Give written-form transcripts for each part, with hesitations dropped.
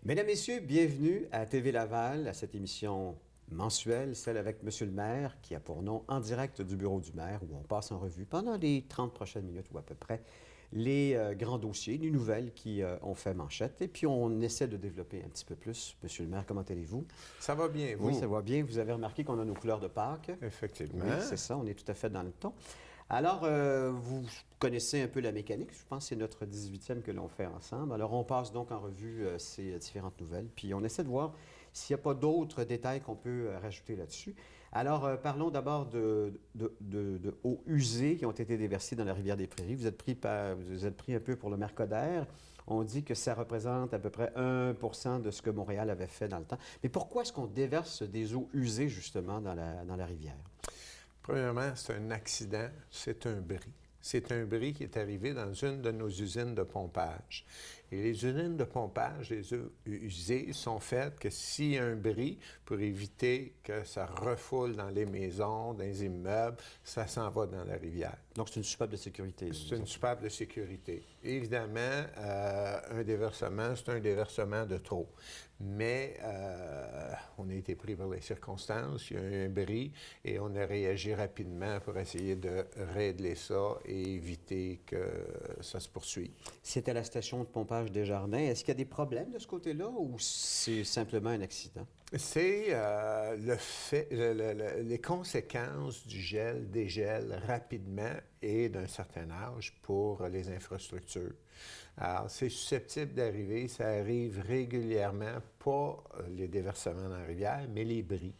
Mesdames, Messieurs, bienvenue à TV Laval, à cette émission mensuelle, celle avec Monsieur le maire, qui a pour nom En direct du bureau du maire, où on passe en revue pendant les 30 prochaines minutes ou à peu près les grands dossiers, les nouvelles qui ont fait manchette. Et puis on essaie de développer un petit peu plus. Monsieur le maire, comment allez-vous? Ça va bien, vous? Oui, ça va bien. Vous avez remarqué qu'on a nos couleurs de Pâques. Effectivement. Oui, c'est ça, on est tout à fait dans le ton. Alors, vous connaissez un peu la mécanique. Je pense que c'est notre 18e que l'on fait ensemble. Alors, on passe donc en revue ces différentes nouvelles, puis on essaie de voir s'il n'y a pas d'autres détails qu'on peut rajouter là-dessus. Alors, parlons d'abord de eaux usées qui ont été déversées dans la rivière des Prairies. Vous êtes pris un peu pour le mercodère. On dit que ça représente à peu près 1% de ce que Montréal avait fait dans le temps. Mais pourquoi est-ce qu'on déverse des eaux usées, justement, dans la rivière? Premièrement, c'est un accident, c'est un bris. C'est un bris qui est arrivé dans une de nos usines de pompage. Et les usines de pompage, les eaux usées, sont faites que s'il y a un bris, pour éviter que ça refoule dans les maisons, dans les immeubles, ça s'en va dans la rivière. Donc, c'est une soupape de sécurité. C'est une soupape de sécurité. Évidemment, un déversement, c'est un déversement de trop. Mais on a été pris par les circonstances, il y a eu un bris et on a réagi rapidement pour essayer de régler ça et éviter que ça se poursuive. C'était à la station de pompage Desjardins. Est-ce qu'il y a des problèmes de ce côté-là ou c'est simplement un accident? C'est les conséquences du gel, dégel rapidement et d'un certain âge pour les infrastructures. Alors, c'est susceptible d'arriver, ça arrive régulièrement, pas les déversements dans la rivière, mais les bris.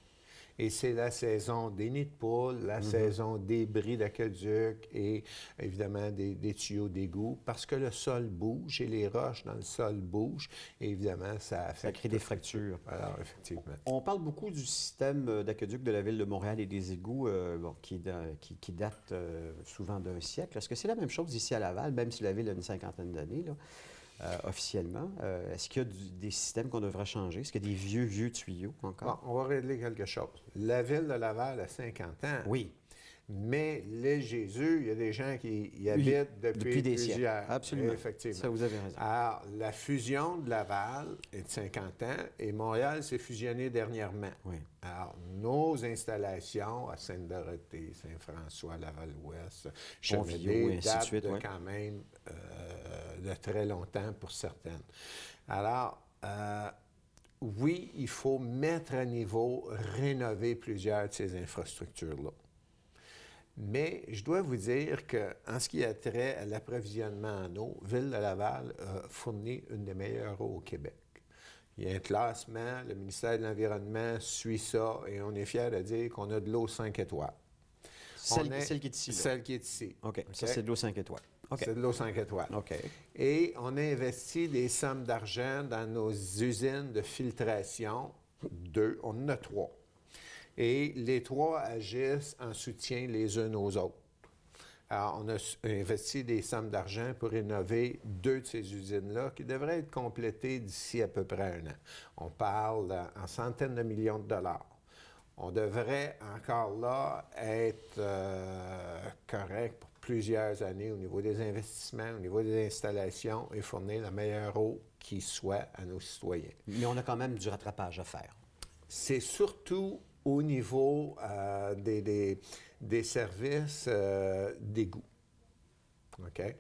Et c'est la saison des nids de poules, la saison des bris d'aqueduc et évidemment des tuyaux d'égout, parce que le sol bouge et les roches dans le sol bougent. Et évidemment, ça affecte. Ça crée des fractures. Alors, effectivement. On parle beaucoup du système d'aqueduc de la ville de Montréal et des égouts qui date souvent d'un siècle. Est-ce que c'est la même chose ici à Laval, même si la ville a une cinquantaine d'années, là? Officiellement. Est-ce qu'il y a des systèmes qu'on devrait changer? Est-ce qu'il y a des vieux tuyaux encore? Bon, on va régler quelque chose. La ville de Laval a 50 ans. Oui. Mais l'île Jésus, il y a des gens qui y habitent depuis des plusieurs. siècles. Absolument. Effectivement. Ça, vous avez raison. Alors, la fusion de Laval est de 50 ans et Montréal s'est fusionné dernièrement. Oui. Alors, nos installations à Sainte-Dorothée, Saint-François, Laval-Ouest, Cheminée, datent de quand même de très longtemps pour certaines. Alors, oui, il faut mettre à niveau, rénover plusieurs de ces infrastructures-là. Mais je dois vous dire qu'en ce qui a trait à l'approvisionnement en eau, Ville de Laval a fourni une des meilleures eaux au Québec. Il y a un classement, le ministère de l'Environnement suit ça et on est fiers de dire qu'on a de l'eau 5 étoiles. Celle qui est ici. Là. Celle qui est ici. OK. Ça, c'est de l'eau 5 étoiles. Okay. C'est de l'eau 5 étoiles. OK. Et on a investi des sommes d'argent dans nos usines de filtration. 2, on en a 3. Et les 3 agissent en soutien les unes aux autres. Alors, on a investi des sommes d'argent pour rénover 2 de ces usines-là qui devraient être complétées d'ici à peu près 1 an. On parle en centaines de millions de dollars. On devrait encore là être correct pour plusieurs années au niveau des investissements, au niveau des installations et fournir la meilleure eau qui soit à nos citoyens. Mais on a quand même du rattrapage à faire. C'est surtout au niveau des services d'égout, OK?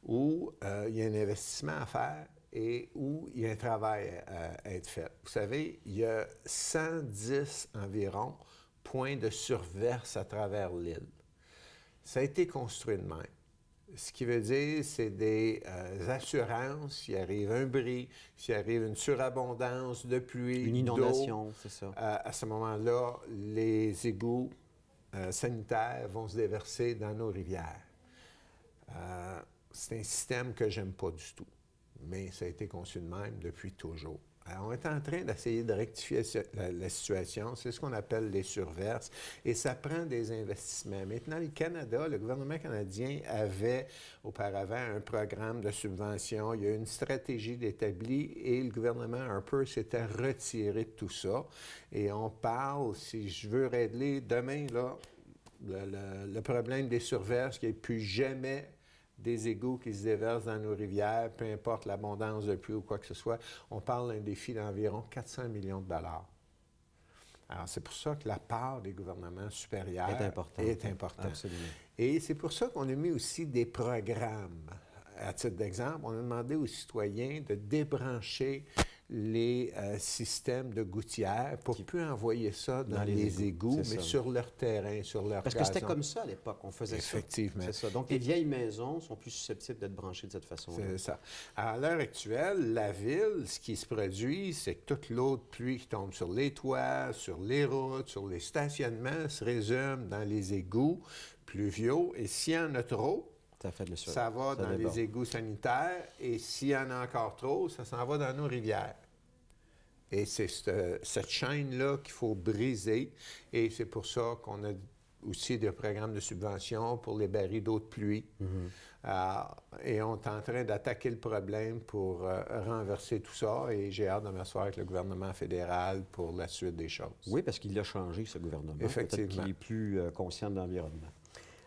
Où il y a un investissement à faire et où il y a un travail à être fait. Vous savez, il y a 110 environ points de surverse à travers l'île. Ça a été construit de même. Ce qui veut dire, c'est des assurances, s'il arrive un bris, s'il arrive une surabondance de pluie, une inondation, c'est ça. À ce moment-là, les égouts sanitaires vont se déverser dans nos rivières. C'est un système que j'aime pas du tout, mais ça a été conçu de même depuis toujours. Alors, on est en train d'essayer de rectifier la situation. C'est ce qu'on appelle les surverses. Et ça prend des investissements. Maintenant, le gouvernement canadien avait auparavant un programme de subvention. Il y a une stratégie d'établie et le gouvernement Harper s'était retiré de tout ça. Et on parle, si je veux régler demain, là, le problème des surverses, qu'il n'y ait plus jamais des égouts qui se déversent dans nos rivières, peu importe l'abondance de pluie ou quoi que ce soit, on parle d'un défi d'environ 400 millions de dollars. Alors, c'est pour ça que la part des gouvernements supérieurs est importante. Absolument. Et c'est pour ça qu'on a mis aussi des programmes. À titre d'exemple, on a demandé aux citoyens de débrancher les systèmes de gouttières pour ne plus envoyer ça dans les égouts, mais sur leur terrain, sur leur Parce que c'était comme ça à l'époque, on faisait Effectivement. ça. C'est ça. Donc, les vieilles maisons sont plus susceptibles d'être branchées de cette façon-là. C'est ça. À l'heure actuelle, la ville, ce qui se produit, c'est que toute l'eau de pluie qui tombe sur les toits, sur les routes, sur les stationnements, se résume dans les égouts pluviaux. Et s'il y en a trop, ça va dans les égouts sanitaires, et s'il y en a encore trop, ça s'en va dans nos rivières. Et c'est cette chaîne-là qu'il faut briser, et c'est pour ça qu'on a aussi des programmes de subvention pour les barils d'eau de pluie. Et on est en train d'attaquer le problème pour renverser tout ça, et j'ai hâte de m'asseoir avec le gouvernement fédéral pour la suite des choses. Oui, parce qu'il a changé, ce gouvernement. Effectivement. Peut-être qu'il est plus conscient de l'environnement.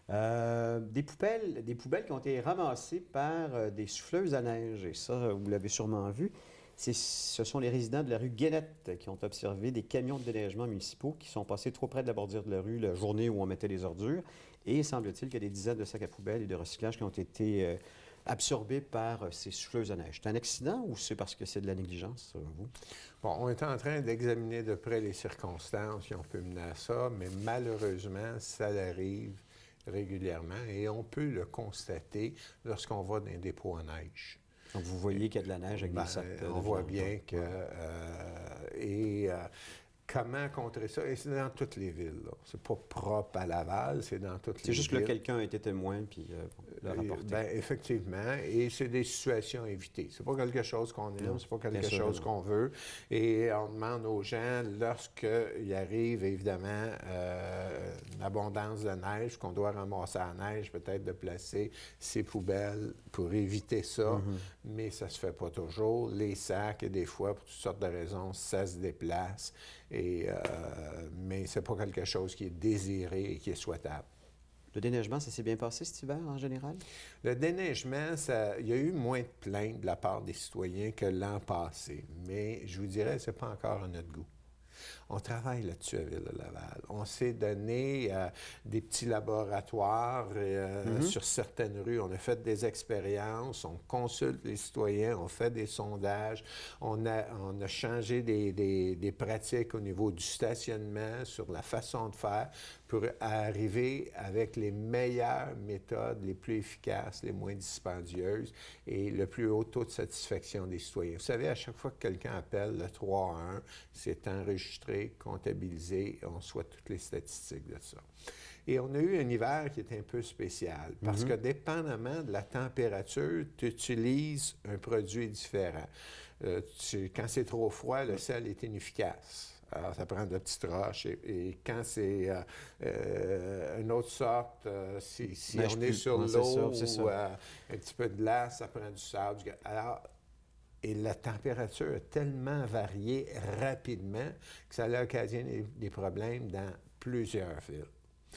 Des poubelles qui ont été ramassées par des souffleuses à neige. Et ça, vous l'avez sûrement vu. Ce sont les résidents de la rue Guénette qui ont observé des camions de déneigement municipaux qui sont passés trop près de la bordure de la rue la journée où on mettait les ordures. Et semble-t-il qu'il y a des dizaines de sacs à poubelles et de recyclage qui ont été absorbés par ces souffleuses à neige. C'est un accident ou c'est parce que c'est de la négligence, selon vous? Bon, on est en train d'examiner de près les circonstances qui ont pu mener à ça, mais malheureusement, ça arrive régulièrement, et on peut le constater lorsqu'on va dans un dépôt à neige. Donc, vous voyez qu'il y a de la neige avec des sacs de on voit bien que... comment contrer ça? Et c'est dans toutes les villes. C'est pas propre à Laval, c'est dans toutes les villes. C'est juste que quelqu'un a été témoin puis l'a rapporté. Bien, effectivement. Et c'est des situations à éviter. C'est pas quelque chose qu'on aime, c'est pas quelque chose qu'on veut. Et on demande aux gens, lorsqu'il arrive, évidemment, une abondance de neige, qu'on doit ramasser la neige, peut-être de placer ses poubelles pour éviter ça. Mais ça se fait pas toujours. Les sacs, et des fois, pour toutes sortes de raisons, ça se déplace. Mais ce n'est pas quelque chose qui est désiré et qui est souhaitable. Le déneigement, ça s'est bien passé cet hiver, en général? Le déneigement, il y a eu moins de plaintes de la part des citoyens que l'an passé. Mais je vous dirais, ce n'est pas encore à notre goût. On travaille là-dessus à Ville-de-Laval. On s'est donné des petits laboratoires sur certaines rues. On a fait des expériences, on consulte les citoyens, on fait des sondages, on a changé des pratiques au niveau du stationnement, sur la façon de faire, pour arriver avec les meilleures méthodes, les plus efficaces, les moins dispendieuses et le plus haut taux de satisfaction des citoyens. Vous savez, à chaque fois que quelqu'un appelle le 311, c'est enregistré, comptabilisé, on soit toutes les statistiques de ça. Et on a eu un hiver qui est un peu spécial parce que dépendamment de la température, tu utilises un produit différent. Quand c'est trop froid, le sel est inefficace. Alors, ça prend de petites roches. Et quand c'est une autre sorte, si on est sur l'eau ou un petit peu de glace, ça prend du sable. Alors, et la température a tellement varié rapidement que ça a occasionné des problèmes dans plusieurs villes.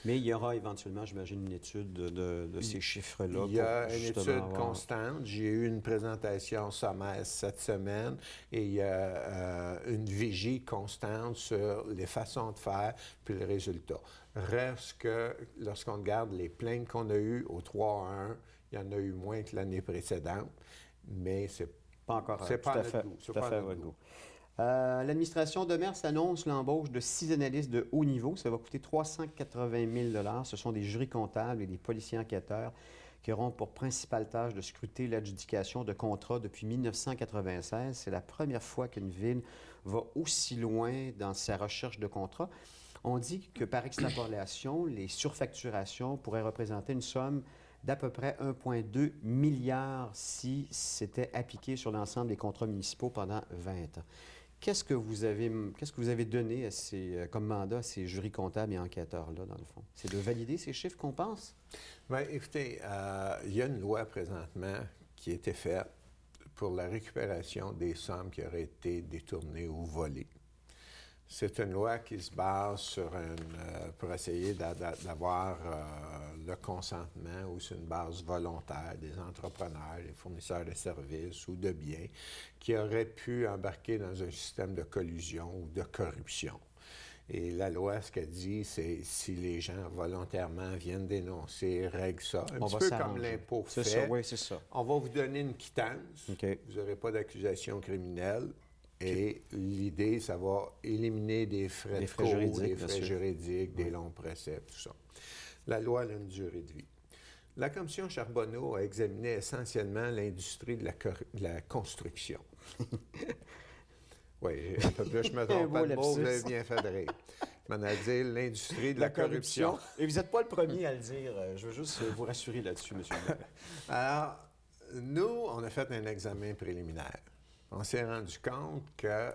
Mais il y aura éventuellement, j'imagine, une étude de ces chiffres-là. Il y a une étude constante. J'ai eu une présentation sommaire cette semaine et il y a une vigie constante sur les façons de faire puis le résultat. Reste que lorsqu'on regarde les plaintes qu'on a eues au 3-1, il y en a eu moins que l'année précédente, mais c'est pas encore c'est pas à notre goût. Tout à fait à votre goût. L'administration Demers annonce l'embauche de 6 analystes de haut niveau. Ça va coûter 380 000 $. Ce sont des jurys comptables et des policiers enquêteurs qui auront pour principale tâche de scruter l'adjudication de contrats depuis 1996. C'est la première fois qu'une ville va aussi loin dans sa recherche de contrats. On dit que par extrapolation, les surfacturations pourraient représenter une somme d'à peu près 1,2 milliard si c'était appliqué sur l'ensemble des contrats municipaux pendant 20 ans. Qu'est-ce que vous avez donné comme mandat à ces jurys comptables et enquêteurs-là, dans le fond? C'est de valider ces chiffres qu'on pense? Bien, écoutez, il y a une loi présentement qui a été faite pour la récupération des sommes qui auraient été détournées ou volées. C'est une loi qui se base sur pour essayer d'avoir le consentement ou sur une base volontaire des entrepreneurs, des fournisseurs de services ou de biens qui auraient pu embarquer dans un système de collusion ou de corruption. Et la loi, ce qu'elle dit, c'est si les gens volontairement viennent dénoncer, règle ça. Un petit peu comme l'impôt fait. C'est ça, oui, c'est ça. On va vous donner une quittance. OK. Vous n'aurez pas d'accusation criminelle. Et l'idée, ça va éliminer des frais de cours, des frais juridiques, des longs procès, tout ça. La loi a une durée de vie. La commission Charbonneau a examiné essentiellement l'industrie de la construction. Oui, un peu plus, je me trompe pas de mots, vous avez bien fait de rire. Je m'en ai dit l'industrie de la corruption. Et vous n'êtes pas le premier à le dire. Je veux juste vous rassurer là-dessus, M. Alors, nous, on a fait un examen préliminaire. On s'est rendu compte que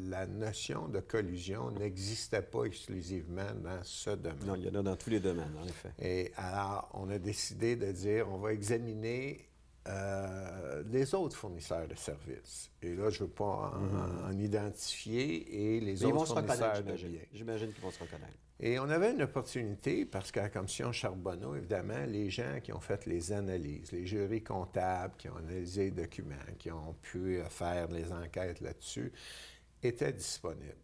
la notion de collusion n'existait pas exclusivement dans ce domaine. Non, il y en a dans tous les domaines, en effet. Et alors, on a décidé de dire, on va examiner les autres fournisseurs de services. Et là, je ne veux pas en identifier, et les autres fournisseurs de biens. J'imagine qu'ils vont se reconnaître. Et on avait une opportunité, parce qu'à la commission Charbonneau, évidemment, les gens qui ont fait les analyses, les jurys comptables qui ont analysé les documents, qui ont pu faire les enquêtes là-dessus, étaient disponibles.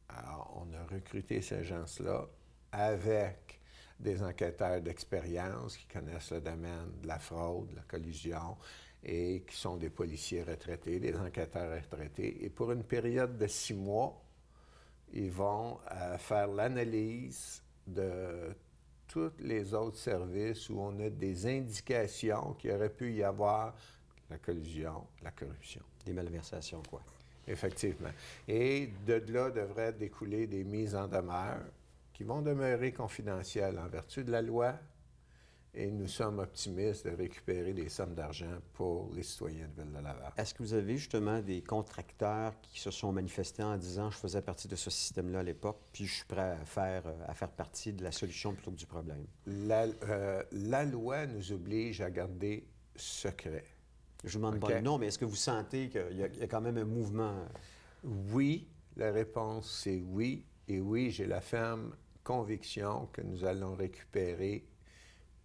Alors, on a recruté ces gens-là avec des enquêteurs d'expérience qui connaissent le domaine de la fraude, de la collusion, et qui sont des policiers retraités, des enquêteurs retraités. Et pour une période de 6 mois, ils vont faire l'analyse de tous les autres services où on a des indications qu'il aurait pu y avoir la collusion, la corruption. Des malversations, quoi. Effectivement. Et de là devraient découler des mises en demeure qui vont demeurer confidentielles en vertu de la loi, et nous sommes optimistes de récupérer des sommes d'argent pour les citoyens de Ville-de-Laval. Est-ce que vous avez justement des contracteurs qui se sont manifestés en disant « je faisais partie de ce système-là à l'époque, puis je suis prêt à faire partie de la solution plutôt que du problème ». La loi nous oblige à garder secret. Je vous demande pas le nom, mais est-ce que vous sentez qu'il y a quand même un mouvement? Oui, la réponse c'est oui. Et oui, j'ai la ferme conviction que nous allons récupérer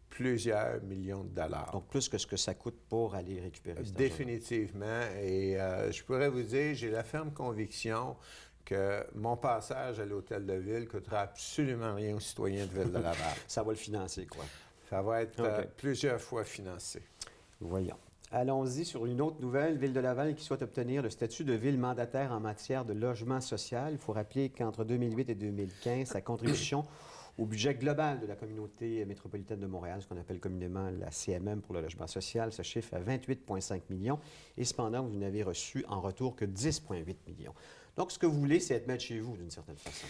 plusieurs millions de dollars. Donc, plus que ce que ça coûte pour aller récupérer cet argent. Définitivement. Et je pourrais vous dire, j'ai la ferme conviction que mon passage à l'Hôtel de Ville ne coûtera absolument rien aux citoyens de Ville-de-Laval. Ça va le financer, quoi. Ça va être plusieurs fois financé. Voyons. Allons-y sur une autre nouvelle. Ville de Laval qui souhaite obtenir le statut de ville mandataire en matière de logement social. Il faut rappeler qu'entre 2008 et 2015, sa contribution au budget global de la communauté métropolitaine de Montréal, ce qu'on appelle communément la CMM pour le logement social, se chiffre à 28,5 millions. Et cependant, vous n'avez reçu en retour que 10,8 millions. Donc, ce que vous voulez, c'est être maître chez vous, d'une certaine façon.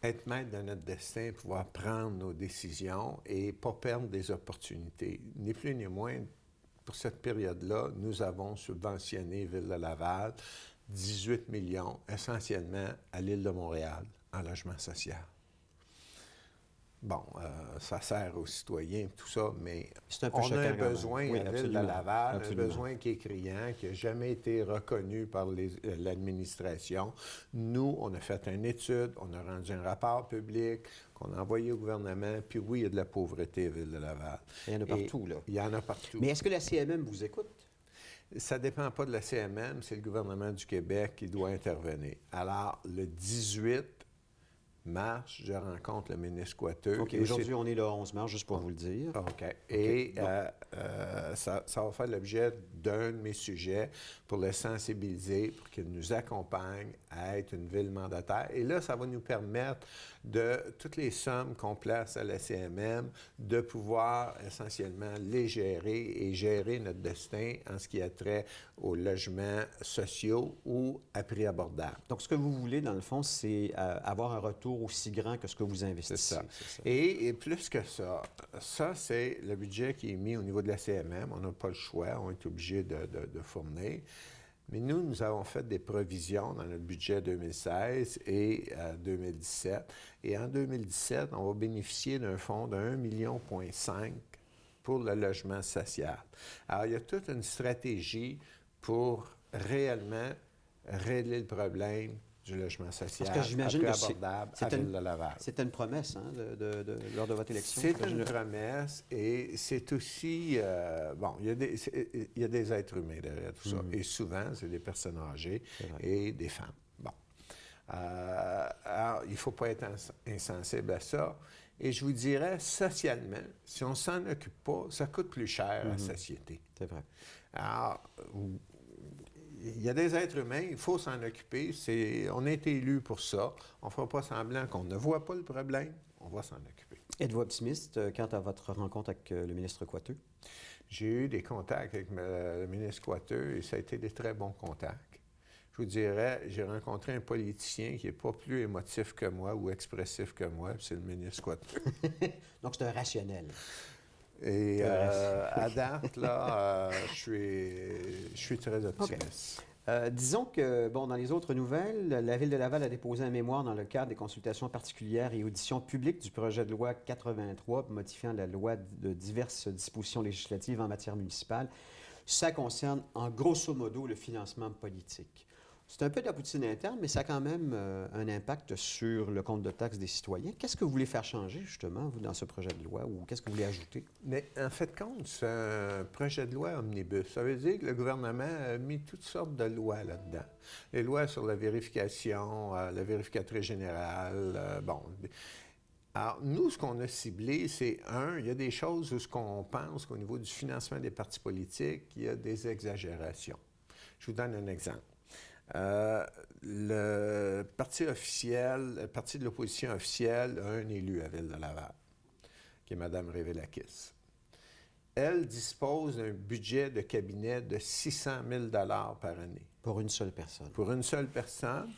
Être maître de notre destin, pouvoir prendre nos décisions et pas perdre des opportunités. Ni plus ni moins, pour cette période-là, nous avons subventionné Ville de Laval 18 millions, essentiellement à l'île de Montréal, en logement social. Bon, ça sert aux citoyens, tout ça, mais on a un besoin à Ville de Laval, un besoin qui est criant, qui n'a jamais été reconnu par l'administration. Nous, on a fait une étude, on a rendu un rapport public qu'on a envoyé au gouvernement, puis oui, il y a de la pauvreté à Ville de Laval. Il y en a partout, là. Il y en a partout. Mais est-ce que la CMM vous écoute? Ça ne dépend pas de la CMM, c'est le gouvernement du Québec qui doit intervenir. Alors, le 18 mars, je rencontre le ministre Coiteux. OK, aujourd'hui, on est le 11 mars, juste pour vous le dire. OK. Et ça va faire l'objet d'un de mes sujets pour le sensibiliser, pour qu'il nous accompagne à être une ville mandataire. Et là, ça va nous permettre de, toutes les sommes qu'on place à la CMM, de pouvoir essentiellement les gérer et gérer notre destin en ce qui a trait aux logements sociaux ou à prix abordable. Donc, ce que vous voulez, dans le fond, c'est avoir un retour aussi grand que ce que vous investissez. C'est ça. Et plus que ça, c'est le budget qui est mis au niveau de la CMM. On n'a pas le choix, on est obligé de fournir. Mais nous avons fait des provisions dans notre budget 2016 et 2017. Et en 2017, on va bénéficier d'un fonds de 1,5 million pour le logement social. Alors, il y a toute une stratégie pour réellement régler le problème du logement social Parce que j'imagine à que prix abordable à Ville-de-Laval. c'était une promesse lors de votre élection. C'est une promesse et c'est aussi... bon, il y a des êtres humains derrière tout ça. Et souvent, c'est des personnes âgées et des femmes. Bon. Alors, il ne faut pas être insensible à ça. Et je vous dirais, socialement, si on ne s'en occupe pas, ça coûte plus cher à la société. C'est vrai. Alors, il y a des êtres humains, il faut s'en occuper. On a été élus pour ça. On ne fera pas semblant qu'on ne voit pas le problème. On va s'en occuper. Êtes-vous optimiste quant à votre rencontre avec le ministre Coiteux? J'ai eu des contacts avec le ministre Coiteux et ça a été des très bons contacts. Je vous dirais, j'ai rencontré un politicien qui n'est pas plus émotif que moi ou expressif que moi, puis c'est le ministre Coiteux. Donc, c'est un rationnel. Et à date, là, je suis très optimiste. Okay. Disons que, bon, dans les autres nouvelles, la Ville de Laval a déposé un mémoire dans le cadre des consultations particulières et auditions publiques du projet de loi 83 modifiant la loi de diverses dispositions législatives en matière municipale. Ça concerne, en grosso modo, le financement politique. C'est un peu de la poutine interne, mais ça a quand même un impact sur le compte de taxes des citoyens. Qu'est-ce que vous voulez faire changer, justement, vous, dans ce projet de loi, ou qu'est-ce que vous voulez ajouter? Mais en fait, compte, c'est un projet de loi omnibus. Ça veut dire que le gouvernement a mis toutes sortes de lois là-dedans. Les lois sur la vérification, la vérificatrice générale, bon... Alors, nous, ce qu'on a ciblé, c'est, il y a des choses où ce qu'on pense qu'au niveau du financement des partis politiques, il y a des exagérations. Je vous donne un exemple. Le parti officiel, le parti de l'opposition officielle a un élu à Ville-de-Laval, qui est Mme Révélakis. Elle dispose d'un budget de cabinet de 600 000 par année. Pour une seule personne. Pour une seule personne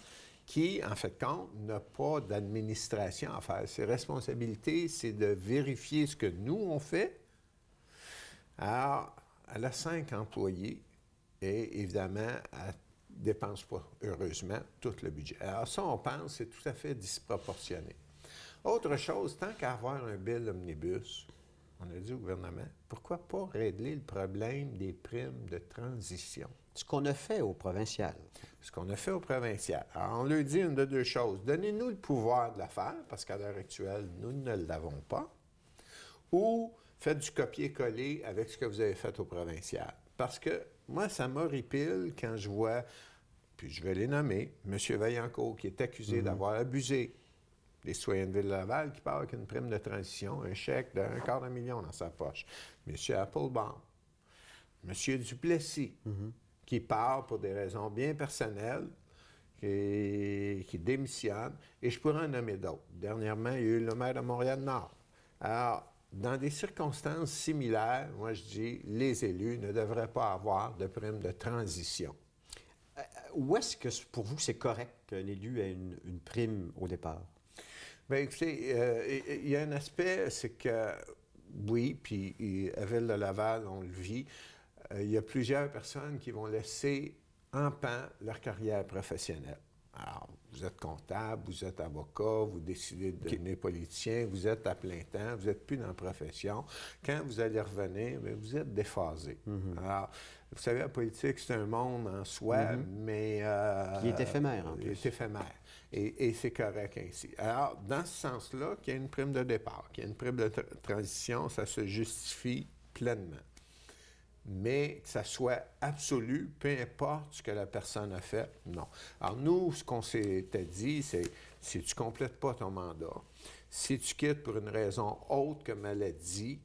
qui, en fait, compte, n'a pas d'administration à faire. Ses responsabilités, c'est de vérifier ce que nous, on fait. Alors, elle a 5 employés et, évidemment, elle dépense pas, heureusement, tout le budget. Alors ça, on pense, c'est tout à fait disproportionné. Autre chose, tant qu'à avoir un bill omnibus, on a dit au gouvernement, pourquoi pas régler le problème des primes de transition? Ce qu'on a fait au provincial. Ce qu'on a fait au provincial. Alors, on lui dit une de deux choses. Donnez-nous le pouvoir de la faire, parce qu'à l'heure actuelle, nous ne l'avons pas, ou faites du copier-coller avec ce que vous avez fait au provincial. Parce que moi, ça m'horripile quand je vois, puis je vais les nommer, M. Vaillancourt, qui est accusé d'avoir abusé des citoyens de Ville-de-Laval, qui part avec une prime de transition, un chèque de $250 000 dans sa poche. M. Applebaum, M. Duplessis, qui part pour des raisons bien personnelles, qui démissionne, et je pourrais en nommer d'autres. Dernièrement, il y a eu le maire de Montréal-Nord. Alors, dans des circonstances similaires, moi je dis, les élus ne devraient pas avoir de prime de transition. Où est-ce que, pour vous, c'est correct qu'un élu ait une prime au départ? Bien, écoutez, il y a un aspect, c'est que, oui, puis à Ville-de-Laval, on le vit, il y a plusieurs personnes qui vont laisser en pan leur carrière professionnelle. Alors, vous êtes comptable, vous êtes avocat, vous décidez de devenir politicien, vous êtes à plein temps, vous n'êtes plus dans la profession. Quand vous allez revenir, bien, vous êtes déphasé. Alors, vous savez, la politique, c'est un monde en soi, mais... qui est éphémère, en plus. Qui est éphémère. Et c'est correct ainsi. Alors, dans ce sens-là, qu'il y ait une prime de départ, qu'il y ait une prime de transition, ça se justifie pleinement. Mais que ça soit absolu, peu importe ce que la personne a fait, non. Alors nous, ce qu'on s'était dit, c'est si tu ne complètes pas ton mandat, si tu quittes pour une raison autre que maladie,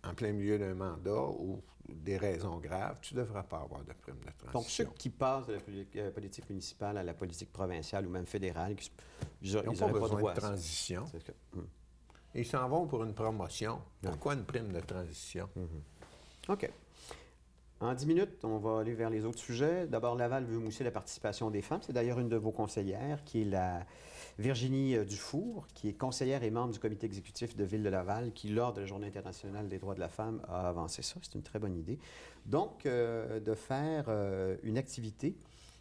en plein milieu d'un mandat ou des raisons graves, tu ne devras pas avoir de prime de transition. Donc ceux qui passent de la politique municipale à la politique provinciale ou même fédérale, ils n'ont pas besoin de transition. Ils s'en vont pour une promotion. Pourquoi une prime de transition? OK. En 10 minutes, on va aller vers les autres sujets. D'abord, Laval veut mousser la participation des femmes. C'est d'ailleurs une de vos conseillères, qui est la Virginie Dufour, qui est conseillère et membre du comité exécutif de Ville de Laval, qui, lors de la Journée internationale des droits de la femme, a avancé ça. C'est une très bonne idée. Donc, de faire une activité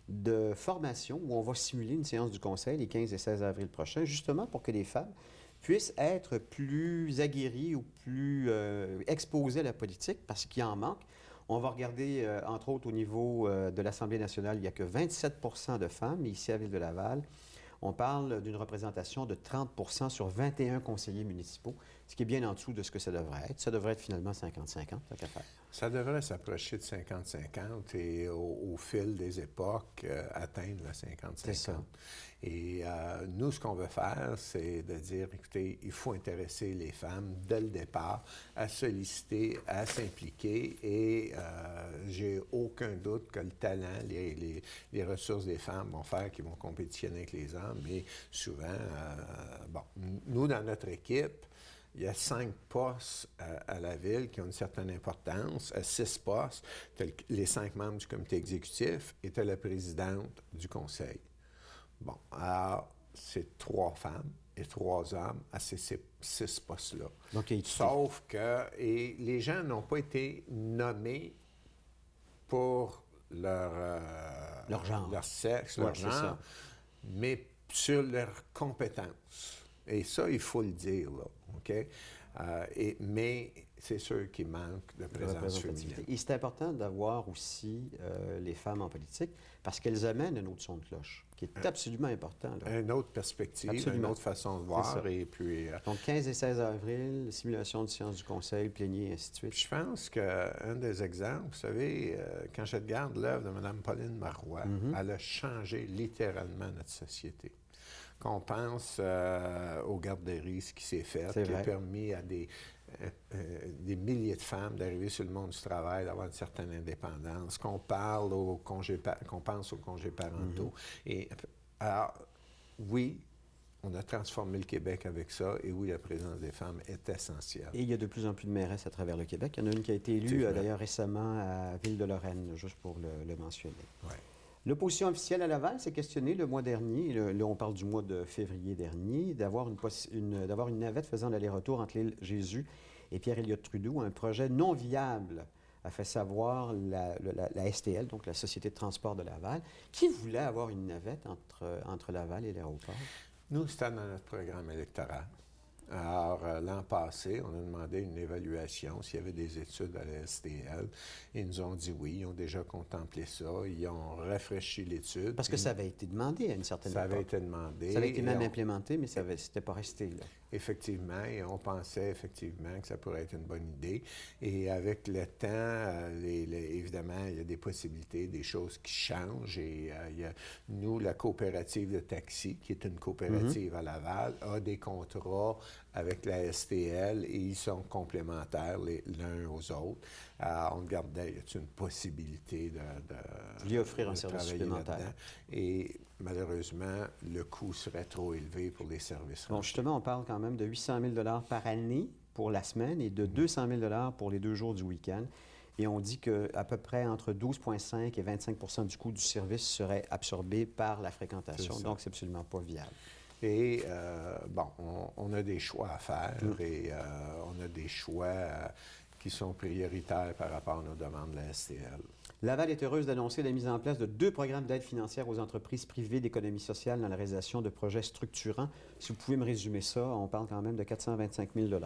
de formation où on va simuler une séance du Conseil les 15 et 16 avril prochains, justement pour que les femmes puissent être plus aguerries ou plus exposées à la politique, parce qu'il en manque. On va regarder, entre autres, au niveau de l'Assemblée nationale, il n'y a que 27 de femmes. Ici, à Ville de Laval, on parle d'une représentation de 30 sur 21 conseillers municipaux, ce qui est bien en dessous de ce que ça devrait être. Ça devrait être finalement 50-50, tant qu'à faire. Ça devrait s'approcher de 50-50 et au fil des époques, atteindre le 50-50. C'est ça. Et nous, ce qu'on veut faire, c'est de dire, écoutez, il faut intéresser les femmes dès le départ à solliciter, à s'impliquer et j'ai aucun doute que le talent, les ressources des femmes vont faire qu'ils vont compétitionner avec les hommes. Mais souvent, bon, nous, dans notre équipe, il y a 5 postes à la Ville qui ont une certaine importance. À 6 postes, tu as les 5 membres du comité exécutif et tu as la présidente du conseil. Bon, alors, c'est 3 femmes et 3 hommes à ces 6 postes-là. Donc, sauf que les gens n'ont pas été nommés pour leur genre. Leur sexe, Ouais, leur genre, ça. mais sur leurs compétences. Et ça, il faut le dire, là, OK? Mais c'est sûr qu'il manque de présence féminine. Et c'est important d'avoir aussi les femmes en politique parce qu'elles amènent un autre son de cloche, qui est absolument important. Là. Une autre perspective, Absolument. une autre façon de voir. Et puis, donc, 15 et 16 avril, simulation de séance du conseil, plénier, et ainsi de suite. Je pense qu'un des exemples, vous savez, quand je regarde l'œuvre de Mme Pauline Marois, elle a changé littéralement notre société. Qu'on pense aux garderies, ce qui s'est fait, qui a permis à des milliers de femmes d'arriver sur le monde du travail, d'avoir une certaine indépendance, qu'on pense aux congés parentaux. Et alors, oui, on a transformé le Québec avec ça, et oui, la présence des femmes est essentielle. Et il y a de plus en plus de mairesses à travers le Québec. Il y en a une qui a été élue d'ailleurs récemment à Ville-de-Lorraine, juste pour le mentionner. Ouais. L'opposition officielle à Laval s'est questionnée le mois dernier, là on parle du mois de février dernier, d'avoir une navette faisant l'aller-retour entre l'île Jésus et Pierre-Éliott Trudeau, un projet non viable, a fait savoir la STL, donc la Société de transport de Laval, qui voulait avoir une navette entre Laval et l'aéroport. Nous, c'était dans notre programme électoral. Alors, l'an passé, on a demandé une évaluation, s'il y avait des études à la STL. Ils nous ont dit oui, ils ont déjà contemplé ça, ils ont rafraîchi l'étude. Parce que ça avait été demandé à une certaine époque. Ça avait été demandé. Ça avait été même implémenté, mais ça n'était pas resté là. Effectivement, et on pensait effectivement que ça pourrait être une bonne idée. Et avec le temps, évidemment, il y a des possibilités, des choses qui changent. Et il y a, nous, la coopérative de taxi, qui est une coopérative à Laval, a des contrats avec la STL et ils sont complémentaires l'un aux autres. On regardait, y a-t-il une possibilité de lui offrir un service supplémentaire. Et malheureusement, le coût serait trop élevé pour les services. Bon, justement, on parle quand même de 800 000 par année pour la semaine et de 200 000 pour les 2 jours du week-end. Et on dit qu'à peu près entre 12,5 et 25 du coût du service serait absorbé par la fréquentation. Donc, c'est absolument pas viable. Et, bon, on a des choix à faire et on a des choix qui sont prioritaires par rapport à nos demandes de la STL. Laval est heureuse d'annoncer la mise en place de 2 programmes d'aide financière aux entreprises privées d'économie sociale dans la réalisation de projets structurants. Si vous pouvez me résumer ça, on parle quand même de 425 000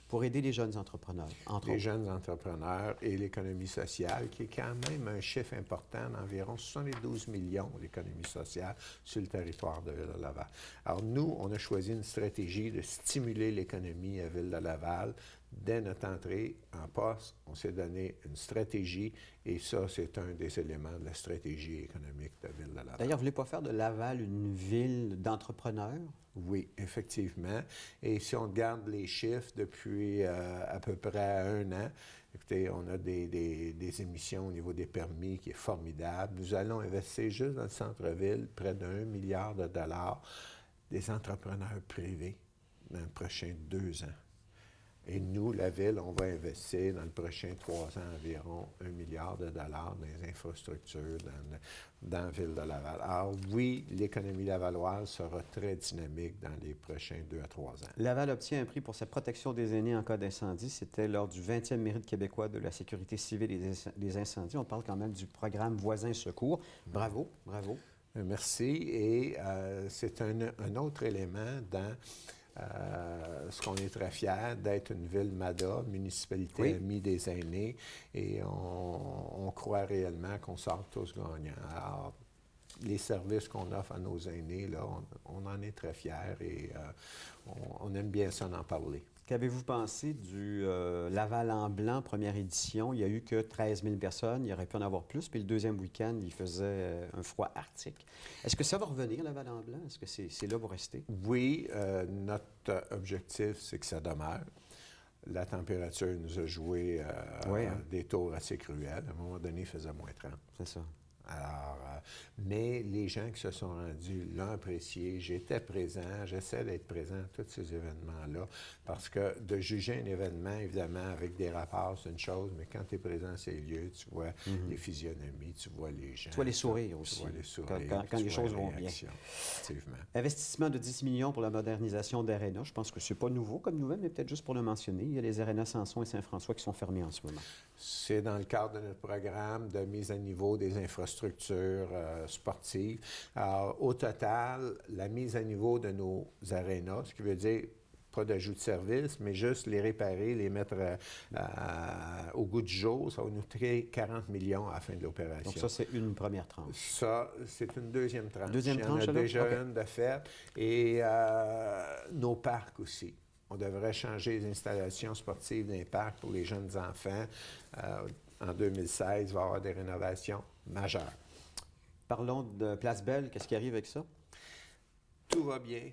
pour aider les jeunes entrepreneurs, entre autres. Les jeunes entrepreneurs et l'économie sociale, qui est quand même un chiffre important d'environ 72 millions, l'économie sociale, sur le territoire de Ville-de-Laval. Alors nous, on a choisi une stratégie de stimuler l'économie à Ville-de-Laval. Dès notre entrée en poste, on s'est donné une stratégie et ça, c'est un des éléments de la stratégie économique de Ville-de-Laval. D'ailleurs, vous ne voulez pas faire de Laval une ville d'entrepreneurs? Oui, effectivement. Et si on regarde les chiffres depuis à peu près 1 an, écoutez, on a des émissions au niveau des permis qui est formidable. Nous allons investir juste dans le centre-ville près d'1 milliard de dollars des entrepreneurs privés dans les prochains 2 ans. Et nous, la Ville, on va investir dans les prochains 3 ans environ 1 milliard de dollars dans les infrastructures dans la Ville de Laval. Alors oui, l'économie lavalloise sera très dynamique dans les prochains 2 à 3 ans. Laval obtient un prix pour sa protection des aînés en cas d'incendie. C'était lors du 20e mérite québécois de la sécurité civile et des incendies. On parle quand même du programme Voisins Secours. Bravo, bravo. Merci. Et c'est un autre élément dans ce qu'on est très fiers d'être une ville MADA, municipalité Oui. amie des aînés, et on croit réellement qu'on sort tous gagnants. Alors, les services qu'on offre à nos aînés, là, on en est très fiers et on aime bien ça d'en parler. Qu'avez-vous pensé du Laval en blanc, première édition? Il n'y a eu que 13 000 personnes. Il aurait pu en avoir plus. Puis le deuxième week-end, il faisait un froid arctique. Est-ce que ça va revenir, Laval en blanc? Est-ce que c'est là pour rester? Oui, notre objectif, c'est que ça demeure. La température nous a joué Oui, hein? des tours assez cruels. À un moment donné, il faisait moins 30. C'est ça. Alors, mais les gens qui se sont rendus l'ont apprécié. J'étais présent, j'essaie d'être présent à tous ces événements-là, parce que de juger un événement, évidemment, avec des rapports, c'est une chose, mais quand tu es présent à ces lieux, tu vois les physionomies, tu vois les gens. Tu vois les sourires aussi. Tu vois les sourires. Quand tu les vois choses vont bien. réactions. Effectivement. Investissement de 10 millions pour la modernisation d'arénas. Je pense que c'est pas nouveau comme nouvelle, mais peut-être juste pour le mentionner. Il y a les arénas Samson et Saint-François qui sont fermés en ce moment. C'est dans le cadre de notre programme de mise à niveau des infrastructures sportives. Alors, au total, la mise à niveau de nos arénas, ce qui veut dire pas d'ajout de service, mais juste les réparer, les mettre au goût du jour, ça va nous coûter 40 millions à la fin de l'opération. Donc ça, c'est une première tranche. Ça, c'est une deuxième tranche. Deuxième tranche, Il y en a alors? déjà OK. une de faite. Et nos parcs aussi. On devrait changer les installations sportives d'un parc pour les jeunes enfants. En 2016, il va y avoir des rénovations majeures. Parlons de Place Belle. Qu'est-ce qui arrive avec ça? Tout va bien.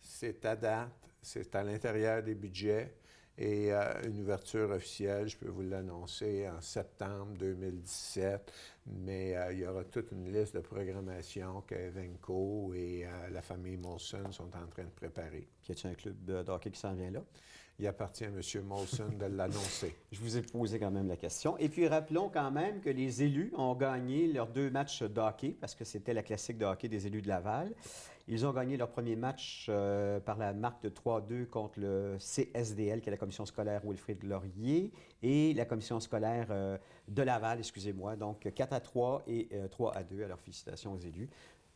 C'est à date. C'est à l'intérieur des budgets. Et une ouverture officielle, je peux vous l'annoncer, en septembre 2017. Mais il y aura toute une liste de programmation que Evenco et la famille Molson sont en train de préparer. Puis y a-t-il un club de hockey qui s'en vient là? Il appartient à M. Molson de l'annoncer. Je vous ai posé quand même la question. Et puis, rappelons quand même que les élus ont gagné leurs 2 matchs de hockey, parce que c'était la classique de hockey des élus de Laval. Ils ont gagné leur premier match par la marque de 3-2 contre le CSDL, qui est la commission scolaire Wilfrid Laurier, et la commission scolaire de Laval, excusez-moi. Donc, 4-3 et 3-2. Alors, félicitations aux élus.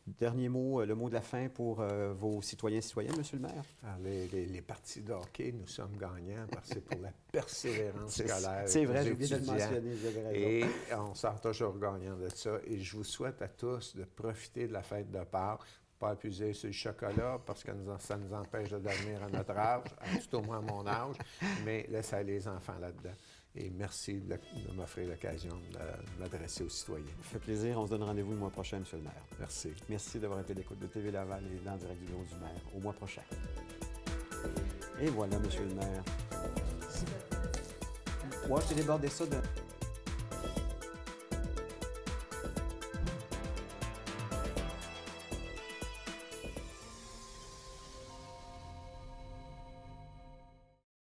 Dernier mot, le mot de la fin pour vos citoyens et citoyennes, M. le maire. Alors, les parties de hockey, nous sommes gagnants parce que c'est pour la persévérance scolaire. C'est vrai, des j'ai oublié de le étudiants. mentionner, vous avez raison. Et on sort toujours gagnant de ça. Et je vous souhaite à tous de profiter de la fête de Pâques, pas abuser sur le chocolat parce que ça nous empêche de dormir à notre âge, tout au moins à mon âge, mais laissez aller les enfants là-dedans. Et merci de m'offrir l'occasion de m'adresser aux citoyens. Ça fait plaisir. On se donne rendez-vous le mois prochain, M. le maire. Merci. Merci d'avoir été à l'écoute de TV Laval et dans le direct du bureau du maire. Au mois prochain. Et voilà, M. le maire. Moi, j'ai débordé ça de...